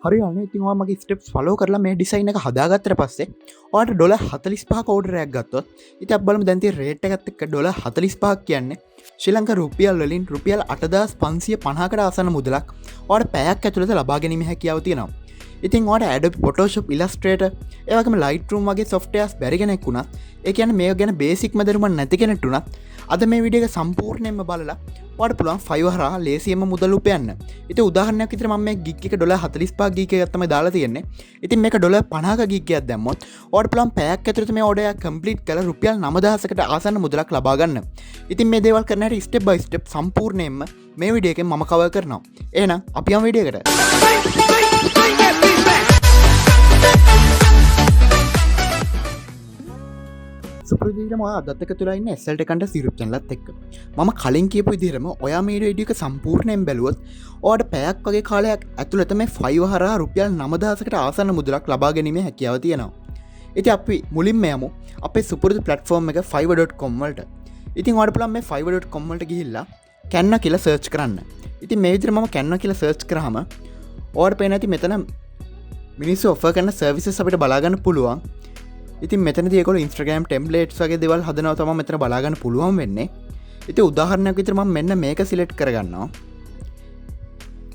හරි අනේ ඉතින් ඔයා මගේ ස්ටෙප්ස් ෆලෝ කරලා මේ ඩිසයින් එක හදාගත්තට පස්සේ ඔයාලට $45ක ඕඩරයක් ගත්තොත් ඉතින් අපි බලමු දැන් තියෙන රේට් එකත් එක්ක $45 කියන්නේ ශ්‍රී ලංකා රුපියල් වලින් රුපියල් 8550කට ආසන්න මුදලක් ඔයාලට පැයක් ඇතුළත ලබා ගැනීම හැකියාව තියෙනවා. ඉතින් ඔයාලට Adobe Photoshop Illustrator ඒ වගේම Lightroom වගේ softwares බැරි කෙනෙක් වුණත් ඒ කියන්නේ මේක ගැන බේසික්ම දැනුමක් නැති කෙනෙක්ට උනත් අද මේ වීඩියෝ එක සම්පූර්ණයෙන්ම බලලා ඔයාලට පුළුවන් Fiverr හරහා ලේසියෙන්ම මුදල් උපයන්න. ඉතින් උදාහරණයක් විදිහට මම මේ gig එක $45 gig එකක් තමයි දාලා තියෙන්නේ. ඉතින් මේක $50ක gig එකක් දැම්මොත් ඔයාලට පුළුවන් පැයක් ඇතුළත මේ order එක complete කරලා රුපියල් 9000කට ආසන්න මුදලක් ලබා ගන්න. ඉතින් මේ දේවල් කරන හැටි step by step සම්පූර්ණයෙන්ම මේ වීඩියෝ එකෙන් මම cover කරනවා. එහෙනම් අපි යමු වීඩියෝ එකට. සුප්‍රදීරම ඔයා අදත් එක තුලා ඉන්න SLT කන්ට YouTube channel එකත් එක්ක. මම කලින් කියපු විදිහටම ඔයා මේ වීඩියෝ එක සම්පූර්ණයෙන් බැලුවොත් ඔයාට පැයක් වගේ කාලයක් ඇතුළත මේ Fiverr හරහා රුපියල් 9000කට ආසන්න මුදලක් ලබා ගැනීමේ හැකියාව තියෙනවා. ඉතින් අපි මුලින්ම යමු අපේ සුපුරුදු platform එක fiverr.com වලට. ඉතින් ඔයාලට පුළුවන් මේ fiverr.com වලට ගිහිල්ලා Canva කියලා search කරන්න. ඉතින් මේ විදිහට මම Canva කියලා search කරාම ඔයාලට පේන ඇති මෙතන මිනිස්සු offer කරන services අපිට බලා ගන්න පුළුවන්. ඉතින් මෙතනදී ඒගොල්ලෝ Instagram templates වගේ දේවල් හදනවා තමයි මෙතන බලා ගන්න පුළුවන් වෙන්නේ. ඉතින් උදාහරණයක් විදිහට මම මෙන්න මේක select කරගන්නවා.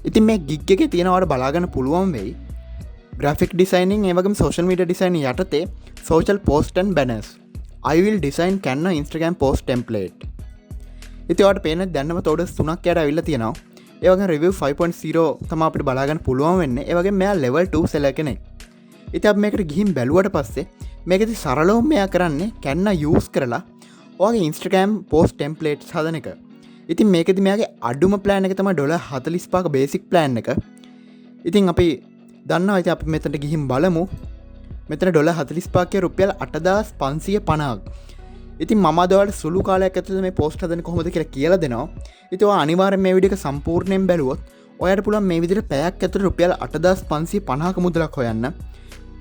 ඉතින් මේ gig එකේ තියෙනවට බලා ගන්න පුළුවන් වෙයි. graphic designing ඒ වගේම social media design යටතේ social post and banners. I will design Canva Instagram post template. ඉතින් ඔයාලට පේන දැන්නම orders 3ක් යට අවිල්ලා තියෙනවා. ඒ වගේම review 5.0 තමයි අපිට බලා ගන්න පුළුවන් වෙන්නේ. ඒ වගේම මෙයා level 2 seller කෙනෙක්. ඉතින් අපි මේකට ගිහින් බැලුවට පස්සේ මේකෙදි සරලවම මෙයා කරන්නේ Canva use කරලා ඔයාගේ Instagram post templates හදන එක. ඉතින් මේකෙදි මෙයාගේ අඩුම plan එක තමයි $45ක basic plan එක. ඉතින් අපි දන්නවා ඉතින් අපි මෙතනට ගිහින් බලමු. මෙතන $45ක රුපියල් 8550ක්. ඉතින් මම අද ඔයාලට සුළු කාලයක් ඇතුළත මේ post හදන්නේ කොහොමද කියලා දෙනවා. ඉතින් ඔයා අනිවාර්යෙන් මේ වීඩියෝ එක සම්පූර්ණයෙන් බැලුවොත් ඔයාලට පුළුවන් මේ විදිහට පැයක් ඇතුළත රුපියල් 8550ක මුදලක් හොයන්න.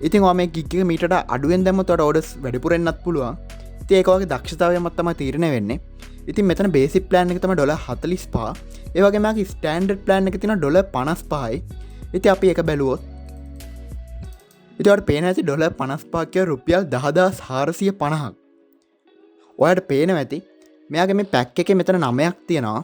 ඉතින් ඔයා මේ gig එක මීටට අඩුවෙන් දැම්මොත් ඔයාලට orders වැඩිපුර එන්නත් පුළුවන්. ඉතින් ඒක වගේ දක්ෂතාවයක් තමයි තීරණය වෙන්නේ. ඉතින් මෙතන basic plan එක තමයි $45. ඒ වගේම ආගේ standard plan එක තියෙනවා $55යි. ඉතින් අපි ඒක බැලුවොත් ඉතින් ඔයාලට පේන ඇති $55 කියන රුපියල් 10450ක්. ඔයාලට පේනවා ඇති මෙයාගේ මේ pack එකේ මෙතන 9ක් තියෙනවා.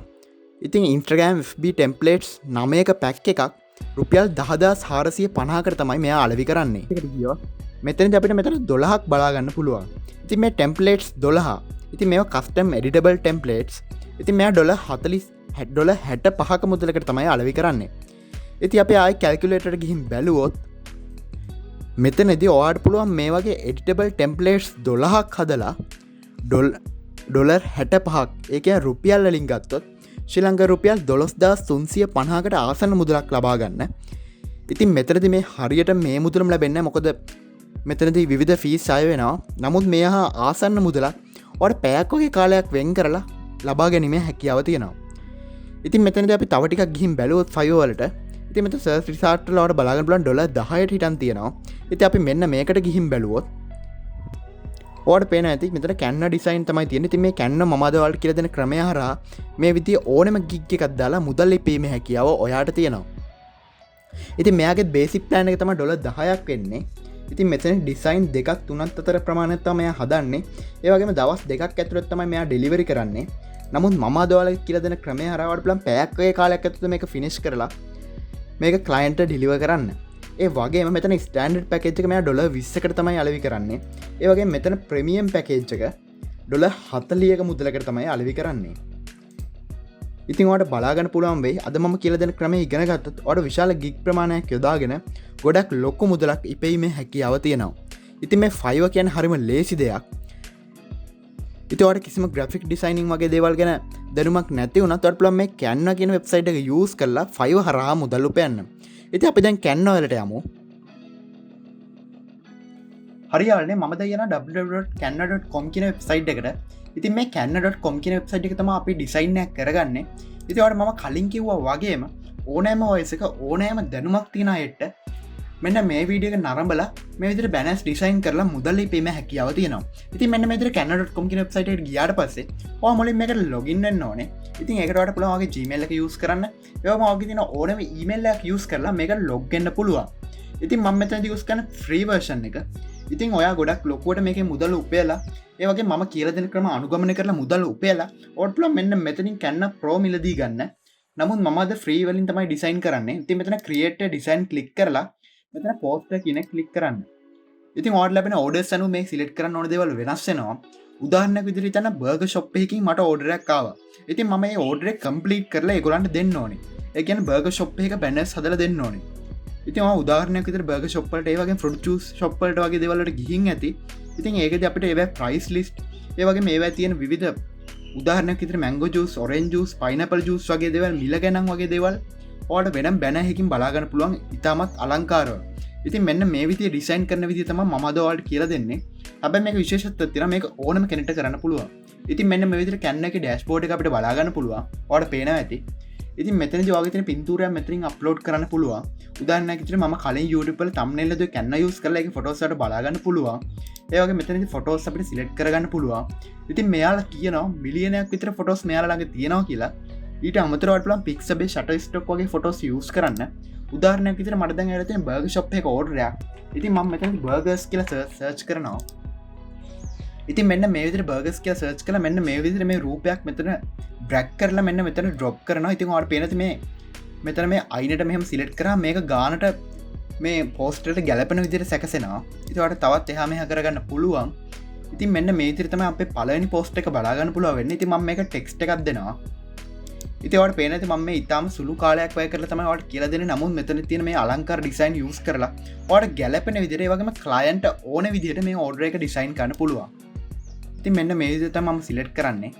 ඉතින් Instagram FB templates 9ක pack එකක් රුපියල් 10450කට තමයි මෙයා අලෙවි කරන්නේ. ඒකට ගියොත් මෙතනදී අපිට මෙතන 12ක් බලා ගන්න පුළුවන්. ඉතින් මේ templates 12. ඉතින් මේවා custom editable templates. ඉතින් මෙයා $65ක මුදලකට තමයි අලෙවි කරන්නේ. ඉතින් අපි ආයි calculator එකට ගිහින් බැලුවොත් මෙතනදී ඔයාලට පුළුවන් මේ වගේ editable templates 12ක් හදලා $65ක් ඒ කියන්නේ රුපියල් වලින් ගත්තොත් ශ්‍රී ලංකා රුපියල් 12350කට ආසන්න මුදලක් ලබා ගන්න. ඉතින් මෙතනදී මේ හරියට මේ මුදලම ලැබෙන්නේ නැහැ. මොකද මෙතනදී විවිධ ෆීස් අය වෙනවා. නමුත් මේ ආසන්න මුදලක් ඔයාලට පැයක් වගේ කාලයක් වෙන් කරලා ලබා ගැනීමේ හැකියාව තියෙනවා. ඉතින් මෙතනදී අපි තව ටිකක් ගිහින් බැලුවොත් Fiverr වලට ඉතින් මෙතන search result වල ඔයාලට බලා ගන්න පුළුවන් $10ට හිටන් තියෙනවා. ඉතින් අපි මෙන්න මේකට ගිහින් බැලුවොත් ඔයාලට පේන ඇති මෙතන Canva design තමයි තියෙන්නේ. ඉතින් මේ Canva මම අද ඔයාලට කියලා දෙන ක්‍රමය හරහා මේ විදිහේ ඕනෙම gig එකක් දාලා මුදල් ඉපීමේ හැකියාව ඔයාලට තියෙනවා. ඉතින් මෙයාගේ basic plan එක තමයි $10ක් වෙන්නේ. ඉතින් මෙතන design දෙකක් තුනක් අතර ප්‍රමාණයක් තමයි මෙයා හදන්නේ. ඒ වගේම දවස් දෙකක් ඇතුළත තමයි මෙයා delivery කරන්නේ. නමුත් මම අද ඔයාලට කියලා දෙන ක්‍රමය හරහා ඔයාලට පුළුවන් පැයක් වගේ කාලයක් ඇතුළත මේක finish කරලා මේක client ට deliver කරන්න. ඒ වගේම මෙතන ස්ටෑන්ඩඩ් පැකේජ් එක මෙයා $20කට තමයි අලෙවි කරන්නේ. ඒ වගේම මෙතන ප්‍රීමියම් පැකේජ් එක $40ක මුදලකට තමයි අලෙවි කරන්නේ. ඉතින් ඔයාලට බලා ගන්න පුළුවන් වෙයි අද මම කියලා දෙන ක්‍රමය ඉගෙන ගත්තොත් ඔයාලට විශාල gig ප්‍රමාණයක් යොදාගෙන ගොඩක් ලොකු මුදලක් ඉපෙීමේ හැකියාව තියෙනවා. ඉතින් මේ Fiverr කියන්නේ හරිම ලේසි දෙයක්. ඉතින් ඔයාලට කිසිම graphic designing වගේ දේවල් ගැන දැනුමක් නැති වුණත් ඔයාලට පුළුවන් මේ Canva කියන වෙබ්සයිට් එක use කරලා Fiverr හරහා මුදල් උපයන්න. ඉතින් අපි දැන් Canva වලට යමු. හරියාවනේ මම දැන් යනවා www.canva.com කියන වෙබ්සයිට් එකට. ඉතින් මේ canva.com කියන වෙබ්සයිට් එක තමයි අපි ඩිසයින් එකක් කරගන්නේ. ඉතින් ඔයාලට මම කලින් කිව්වා වගේම ඕනෑම වයසක ඕනෑම දැනුමක් තියෙන අයට මෙන්න මේ වීඩියක නරඹල මේ බැනස් ඩිසයින් කරලා මුදල් පේම හැකියාව තියෙනවා. ඉතින් මෙන්න මෙතන canava.com කියන වෙබ්සයිට් එකට ගියාට පස්සේ ඔයා මුලින්ම මේකට login වෙන්න ඕනේ. ඉතින් ඒකට ඔයාලට පුළුවන් ඔයාගේ Gmail එක use කරන්න. ඒ වගේම ඔයාගේ තියෙන ඕනම email එකක් use කරලා මේකට log වෙන්න පුළුවන්. ඉතින් මම මෙතනදී use කරන free version එක. ඉතින් ඔයා ගොඩක් ලොකුවට මේකේ මුදල් උපයලා ඒ වගේ මම කියලා දෙන ක්‍රම අනුගමනය කරලා මුදල් උපයලා ඔයාලට පුළුවන් මෙන්න මෙතනින් Canva Pro මිලදී ගන්න. නමුත් මම අද free වලින් තමයි ඩිසයින් කරන්නේ. ඉතින් මෙතන create a design click කරලා මෙතන poster කියන ක්ලික් කරන්න. ඉතින් ඔයාලට ලැබෙන orders අනුව මේ select කරන්න ඕන දේවල් වෙනස් වෙනවා. උදාහරණයක් විදිහට හිතන්න burger shop එකකින් මට order එකක් ආවා. ඉතින් මම මේ order එක complete කරලා ඒගොල්ලන්ට දෙන්න ඕනේ. ඒ කියන්නේ burger shop එකක banners හදලා දෙන්න ඕනේ. ඉතින් ඔයා උදාහරණයක් විදිහට burger shop වලට ඒ වගේ fruit juice shop වලට වගේ දේවල් වලට ගිහින් ඇති. ඉතින් ඒකදී අපිට ඒවැ price list ඒ වගේ මේවා තියෙන විවිධ උදාහරණයක් විදිහට mango juice, orange juice, pineapple juice වගේ දේවල් මිල ගණන් වගේ දේවල් ඔයාලට වෙනම banner එකකින් බලා ගන්න පුළුවන් ඉතාමත් අලංකාරව. ඉතින් මෙන්න මේ විදිහේ ඩිසයින් කරන විදිහ තමයි මම අද ඔයාලට කියලා දෙන්නේ. හැබැයි මේක විශේෂත්වයක් තියෙනවා. මේක ඕනම කෙනෙක්ට කරන්න පුළුවන්. ඉතින් මෙන්න මේ විදිහට Canva එකේ dashboard එක අපිට බලා ගන්න පුළුවන්. ඔයාලට පේනවා ඇති. ඉතින් මෙතනදී ඔයාගේ තියෙන පින්තූරයක් මෙතනින් අප්ලෝඩ් කරන්න පුළුවන්. උදාහරණයක් විදිහට මම කලින් YouTube වල thumbnail එකේ Canva use කරලා ඒකේ photos වලට බලා ගන්න පුළුවන්. ඒ වගේ මෙතනදී photos අපිට select කරගන්න පුළුවන්. ඉතින් මෙයාලා කියනවා මිලියනයක් විතර photos මෙයාලා ළඟ තියෙනවා කියලා. ඊට අමතරව ඔයාලට පුළුවන් Pixabay Shutterstock වගේ photos use කරන්න. උදාහරණයක් විදිහට මට දැන් ඇවිල්ලා තියෙන බර්ගර් ෂොප් එකක ඕඩර් එකක්. ඉතින් මම මෙතන බර්ගර්ස් කියලා සර්ච් කරනවා. ඉතින් මෙන්න මේ විදිහට බර්ගර්ස් කියලා සර්ච් කළා මෙන්න මේ විදිහට මේ රූපයක් මෙතන ඩ්‍රැග් කරලා මෙන්න මෙතන ඩ්‍රොප් කරනවා. ඉතින් ඔයාලට පේනද මේ මෙතන මේ අයිනට මෙහෙම සිලෙක්ට් කරා මේක ගානට මේ පෝස්ටර් එකට ගැලපෙන විදිහට සැකසෙනවා. ඉතින් ඔයාලට තවත් එහා මෙහා කරගන්න පුළුවන්. ඉතින් මෙන්න මේ විදිහට තමයි අපේ පළවෙනි පෝස්ට් එක බලා ගන්න පුළුවන් වෙන්නේ. ඉතින් මම මේක ටෙක්ස්ට් එකක් දෙනවා. ඉතින් ඔයාලට පේන ඇති මම මේ ඉතාලම සුළු කාලයක් වැය කරලා තමයි ඔයාලට කියලා දෙන්නේ. නමුත් මෙතන තියෙන මේ අලංකාර ඩිසයින් යූස් කරලා ඔයාලට ගැළපෙන විදිහට ඒ වගේම ක්ලයන්ට් ඕන විදිහට මේ ඕඩර් එක ඩිසයින් කරන්න පුළුවන්. ඉතින් මෙන්න මේ විදිහට තමයි මම සිලෙක්ට් කරන්නේ.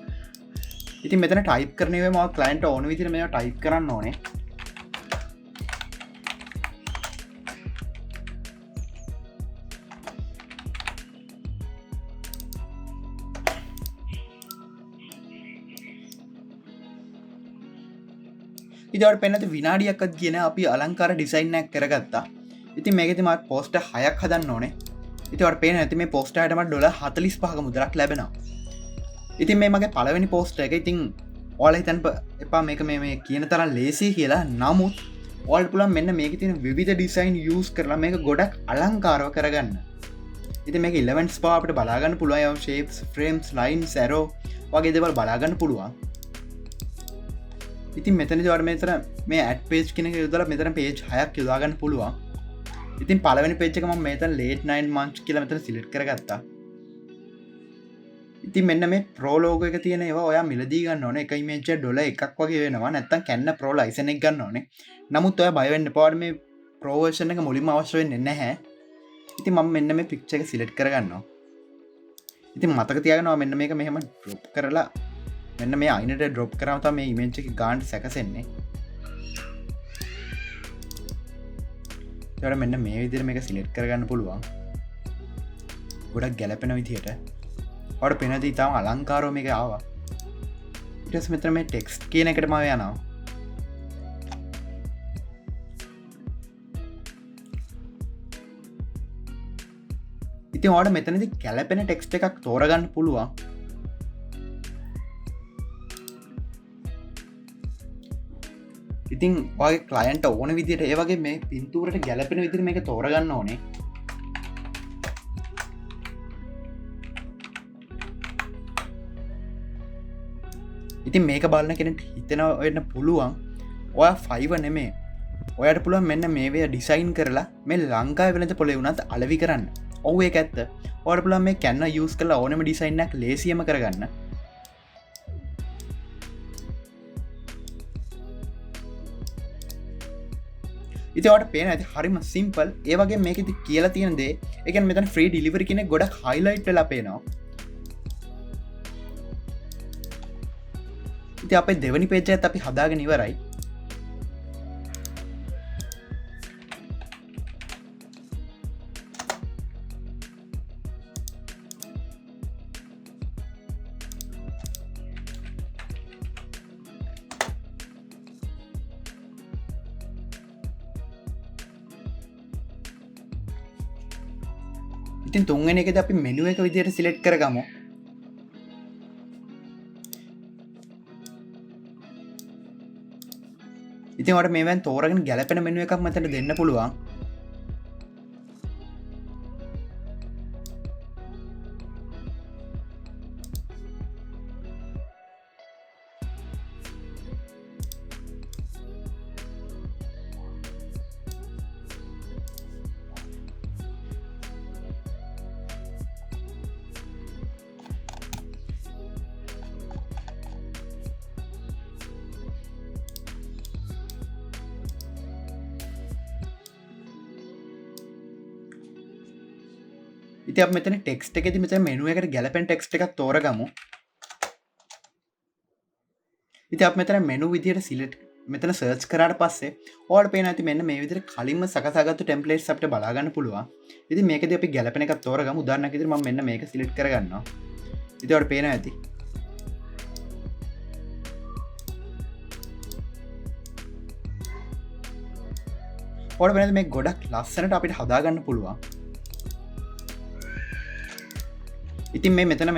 ඉතින් මෙතන ටයිප් කරන ඒවා මම ක්ලයන්ට් ඕන විදිහට මේවා ටයිප් කරන්න ඕනේ. ඉතින් පෙන්නති විනාඩියක්වත් කියන අපි අලංකාර ඩිසයින් එකක් කරගත්තා. ඉතින් මේකෙදි මම පෝස්ටර් 6ක් හදන්න ඕනේ. ඉතින් ඔයාලට පේන ඇති මේ පෝස්ටර් එකට මට $45ක මුදලක් ලැබෙනවා. ඉතින් මේ මගේ පළවෙනි පෝස්ටර් එක. ඉතින් ඔයාලා හිතන්න එපා මේක මේ කියන තරම් ලේසි කියලා. නමුත් ඔයාලට පුළුවන් මෙන්න මේකේ තියෙන විවිධ ඩිසයින් යූස් කරලා මේක ගොඩක් අලංකාරව කරගන්න. ඉතින් මේක elements පාව අපිට බලා ගන්න පුළුවන්. ඒවා shapes, frames, lines, arrow වගේ දේවල් බලා ගන්න පුළුවන්. ඉතින් මෙතනදී ඔයාලට මෙතන මේ add page කියන එක යොදලා මෙතන page 6ක් යොදා ගන්න පුළුවන්. ඉතින් පළවෙනි page එක මම මෙතන late 9 months කියලා මෙතන select කරගත්තා. ඉතින් මෙන්න මේ pro logo එක තියෙන ඒවා ඔයා මිලදී ගන්න ඕනේ. එක image එක $1ක් වගේ වෙනවා. නැත්තම් Canva Pro license එක ගන්න ඕනේ. නමුත් ඔයා බය වෙන්න එපා. මේ pro version එක මුලින්ම අවශ්‍ය වෙන්නේ නැහැ. ඉතින් මම මෙන්න මේ picture එක select කරගන්නවා. ඉතින් මතක තියාගන්න මෙන්න මේක මෙහෙම drop කරලා මෙන්න මේ අයිනට ඩ්‍රොප් කරාම තමයි මේ ඉමේජ් එක ගානට සැකසෙන්නේ. ඊට මෙන්න මේ විදිහට මේක සිලෙක්ට් කරගන්න පුළුවන්. ගොඩක් ගැලපෙන විදිහට. ඔයාලට පේනද ඊටම අලංකාරව මේක ආවා. ඊට පස්සේ මෙතන මේ ටෙක්ස්ට් කියන එකට මම යනවා. ඉතින් ඔයාලට මෙතනදී ගැලපෙන ටෙක්ස්ට් එකක් තෝරගන්න පුළුවන්. ඉතින් ඔයාගේ ක්ලයන්ට් ඕන විදිහට ඒ වගේ මේ පින්තූරයට ගැලපෙන විදිහට මේක තෝරගන්න ඕනේ. ඉතින් මේක බලන කෙනෙක්ට හිතෙනවා වෙන්න පුළුවන් ඔයා Fiverr නෙමෙයි. ඔයාට පුළුවන් මෙන්න මේ වේ ඩිසයින් කරලා මේ ලංකාවේ වෙළඳ පොලේ වුණත් අලෙවි කරන්න. ඔව් ඒක ඇත්ත. ඔයාට පුළුවන් මේ Canva use කරලා ඕනෙම ඩිසයින් එකක් ලේසියම කරගන්න. ඉතින් ඔයාලට පේන ඇති හරිම සිම්පල්. ඒ වගේ මේකෙදි කියලා තියෙන දේ ඒ කියන්නේ මෙතන ෆ්‍රී ඩිලිවරි කියන එක ගොඩක් highlight වෙලා පේනවා. ඉතින් අපේ දෙවෙනි page එකත් අපි හදාගෙන ඉවරයි. ඉතින් තුන්වෙනි එකේදී අපි මෙනු එක විදිහට සිලෙක්ට් කරගමු. ඉතින් ඔයාලට මේවෙන් තෝරගෙන ගැලපෙන මෙනු එකක් මෙතන දෙන්න පුළුවන්. ඉතින් අපි මෙතන ටෙක්ස්ට් එකේදී මෙතන මෙනු එකට ගැලපෙන ටෙක්ස්ට් එකක් තෝරගමු. ඉතින් අපි මෙතන මෙනු විදියට සිලෙක්ට් මෙතන සර්ච් කරාට පස්සේ ඔයාලට පේනවා ඇති මෙන්න මේ විදිහට කලින්ම සකසාගත්තු ටෙම්ප්ලේට්ස් අපිට බලා ගන්න පුළුවන්. ඉතින් මේකදී අපි ගැලපෙන එකක් තෝරගමු. උදාහරණයක් විදිහට මම මෙන්න මේක සිලෙක්ට් කරගන්නවා. ඉතින් ඔයාලට පේනවා ඇති. ඔයාලට වෙනද මේ ගොඩක් ලස්සනට අපිට හදා ගන්න පුළුවන්. ඉතින් මේ මෙතන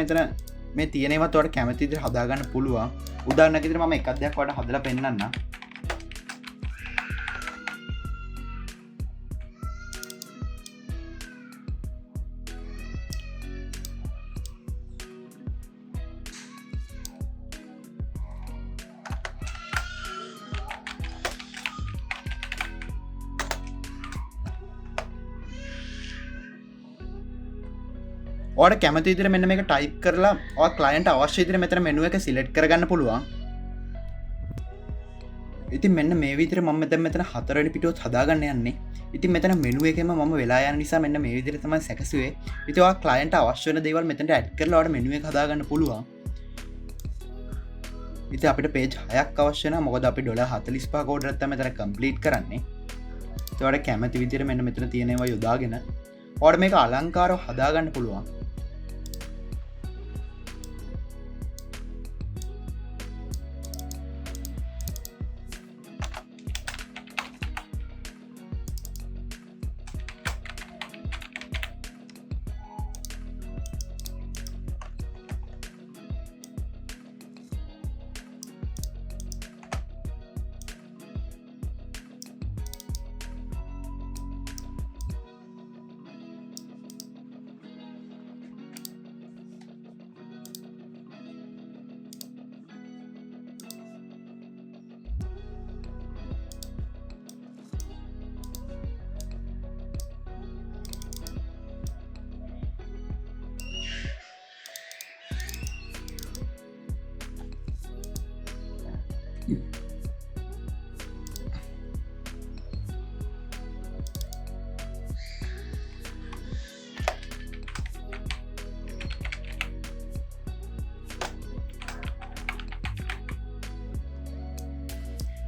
මේ තියෙනවත් ඔයාලට කැමති විදිහට හදා ගන්න පුළුවන්. උදාහරණයක් විදිහට මම එකක් දෙයක් ඔයාලට හදලා පෙන්නන්නම්. ඔයාලට කැමති විදිහට මෙන්න මේක ටයිප් කරලා ඔයා ක්ලයන්ට් අවශ්‍ය විදිහට මෙතන මෙනු එක සිලෙක්ට් කරගන්න පුළුවන්. ඉතින් මෙන්න මේ විදිහට මම මෙතන හතරවෙනි පිටුවත් හදාගන්න යන්නේ. ඉතින් මෙතන මෙනු එකේම මම වෙලා යන නිසා මෙන්න මේ විදිහට තමයි සැකසුවේ. ඉතින් ඔයා ක්ලයන්ට් අවශ්‍ය වෙන දේවල් මෙතනට ඇඩ් කරලා ඔයාලට මෙනු එක හදාගන්න පුළුවන්. ඉතින් අපිට පේජ් 6ක් අවශ්‍ය වෙනවා. මොකද අපි $45ක ඕඩර් එකක් තමයි මෙතන කම්ප්ලීට් කරන්නේ. ඉතින් ඔයාලට කැමති විදිහට මෙන්න මෙතන තියෙන ඒවා යොදාගෙන ඔයාලට මේක අලංකාරව හදාගන්න පුළුවන්.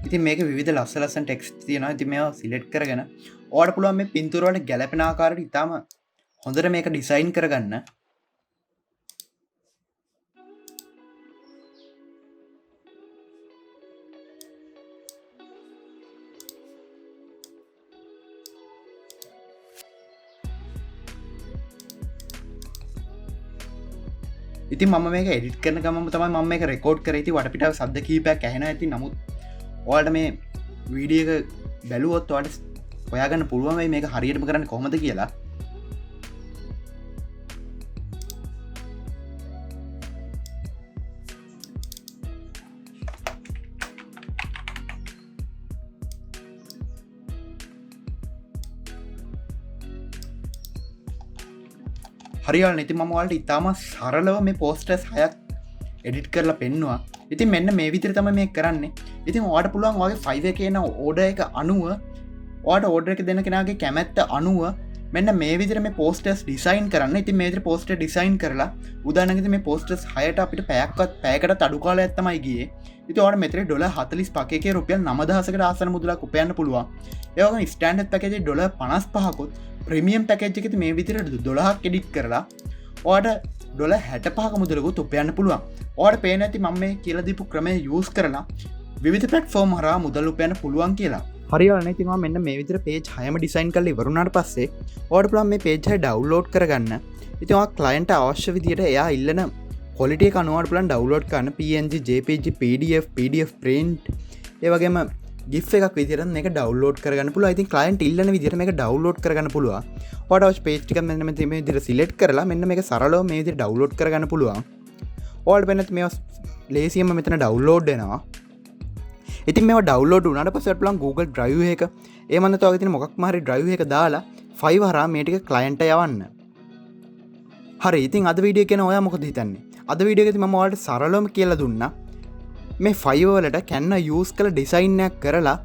ඉතින් මේක විවිධ ලස්සන ටෙක්ස්ට් තියෙනවා. ඉතින් මේවා සිලෙක්ට් කරගෙන ඔයාලට පුළුවන් මේ පින්තූර වලට ගැලපෙන ආකාරයට ඉතාලම හොඳට මේක ඩිසයින් කරගන්න. ඉතින් මම මේක එඩිට් කරන ගමන්ම තමයි මම මේක රෙකෝඩ් කරේ. ඉතින් වටපිටාව ශබ්ද කීපයක් ඇහෙනවා. ඉතින් නමුත් ඔයාලට මේ වීඩියෝ එක බැලුවොත් ඔයාලට හොයාගන්න පුළුවන් වෙයි මේක හරියටම කරන්නේ කොහොමද කියලා. හරියල්නේ. ඉතින් මම ඔයාලට ඉතාම සරලව මේ පෝස්ටර්ස් 6ක් එඩිට් කරලා පෙන්නවා. ඉතින් මෙන්න මේ විදිහට තමයි මේක කරන්නේ. ඉතින් ඔයාලට පුළුවන් ඔයාගේ 5 එකේ එන ඕඩර් එක අනුව ඔයාලට ඕඩර් එක දෙන කෙනාගේ කැමැත්ත අනුව මෙන්න මේ විදිහට මේ පෝස්ටර්ස් ඩිසයින් කරන්න. ඉතින් මේ විදිහට පෝස්ටර් ඩිසයින් කරලා උදාහරණයක් විදිහට මේ පෝස්ටර්ස් 6ට අපිට පැයකට අඩු කාලයක් තමයි ගියේ. ඉතින් ඔයාලට මෙතන $45 එකේ රුපියල් 9000කට ආසන්න මුදලක් උපයන්න පුළුවන්. ඒ වගේම ස්ටෑන්ඩඩ් පැකේජ් එකේ $55කුත් ප්‍රීමියම් පැකේජ් එකේ මේ විදිහට 12ක් එඩිට් කරලා ඔයාලට $65ක මුදලකුත් උපයන්න පුළුවන්. ඔයාලට පේන ඇති මම මේ කියලා දීපු ක්‍රමය යූස් කරලා විවිධ ප්ලැට්ෆෝම් හරහා මුදල් උපයන්න පුළුවන් කියලා. හරිවලන තිවා මෙන්න මේ විතර පේජ් හයම ඩිසයින් කල්ලි වරුණට පස්සේ ඕඩ ප්ලම් මේ පේජ්හයි ඩව්ලෝඩ් කරගන්න ඉතිවා කලයින්ට අවශ්‍ය විදියට එයා ඉල්ලන කොලිටිය කනුවට ප්ලන් ඩව්ලෝඩ් කරන්න PNG JPG PDF ප්‍රන්ට් ඒවගේම ගිෆ් එකක් විදිර මේ ඩව්ලෝඩ් කරගන්න පුළුව ඉතින් කලයින්ට ඉල්ලන විදිර මේ ඩව්ලෝඩ් කරගන්න පුළුව ොඩ පේච්ටික මෙම මේ දිර සිලෙට් කරලා මෙන්න මේ සරලෝ මේ දි ඩව්ලෝඩ් කරගන්න පුළුවන් ඕල් පෙනත් මේ ලේසියම මෙතන ඩව්ලෝඩ්නවා ඉතින් මේ ඩව්ලෝඩ් වුණට පසට ලන් Google ඩ්‍රයිව් එක ඒමන්න තවගතින මොක් මහරි ඩ්‍රයිව් එක දාලා ෆයි හරා මේටික කලයින්ට යවන්න හරි ඉතින් අද වීඩිය කෙන ඔයා මොකද හිතන්නේ අද වීඩියගති මමවාට සරලෝම කියල දුන්න මේ ෆයිවලට කැන්න යස් කළ ඩිසයින්නයක් කරලා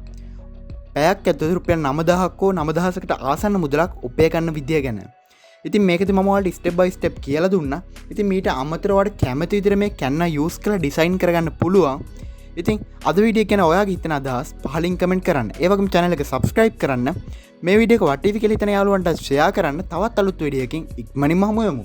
පැයක් ඇත රුපියල් නමදහක්කෝ නමදහසකට ආසන්න මුදලක් උපය කන්න විදිිය ගැන ඉතින් මේකති මමවාට ස්ටෙප් බයි ස්ටප් කියල දුන්න ඉතින් මීට අමතරවට කැමති විදිර මේ කැන්න යස් කළ ඩිසයින් කරගන්න පුළුවන් ඉතින් අද විඩිය කෙන ඔයා හිතන අදහස් පහලින් කමෙන්ට් කරන්න ඒවගේම channel එක subscribe කරන්න මේ වීඩියෝ එක වටීවි කියලා හිතන යාළුවන්ට share කරන්න තවත් අලුත් වීඩියෝකින් ඉක්මනින්ම හමු වෙමු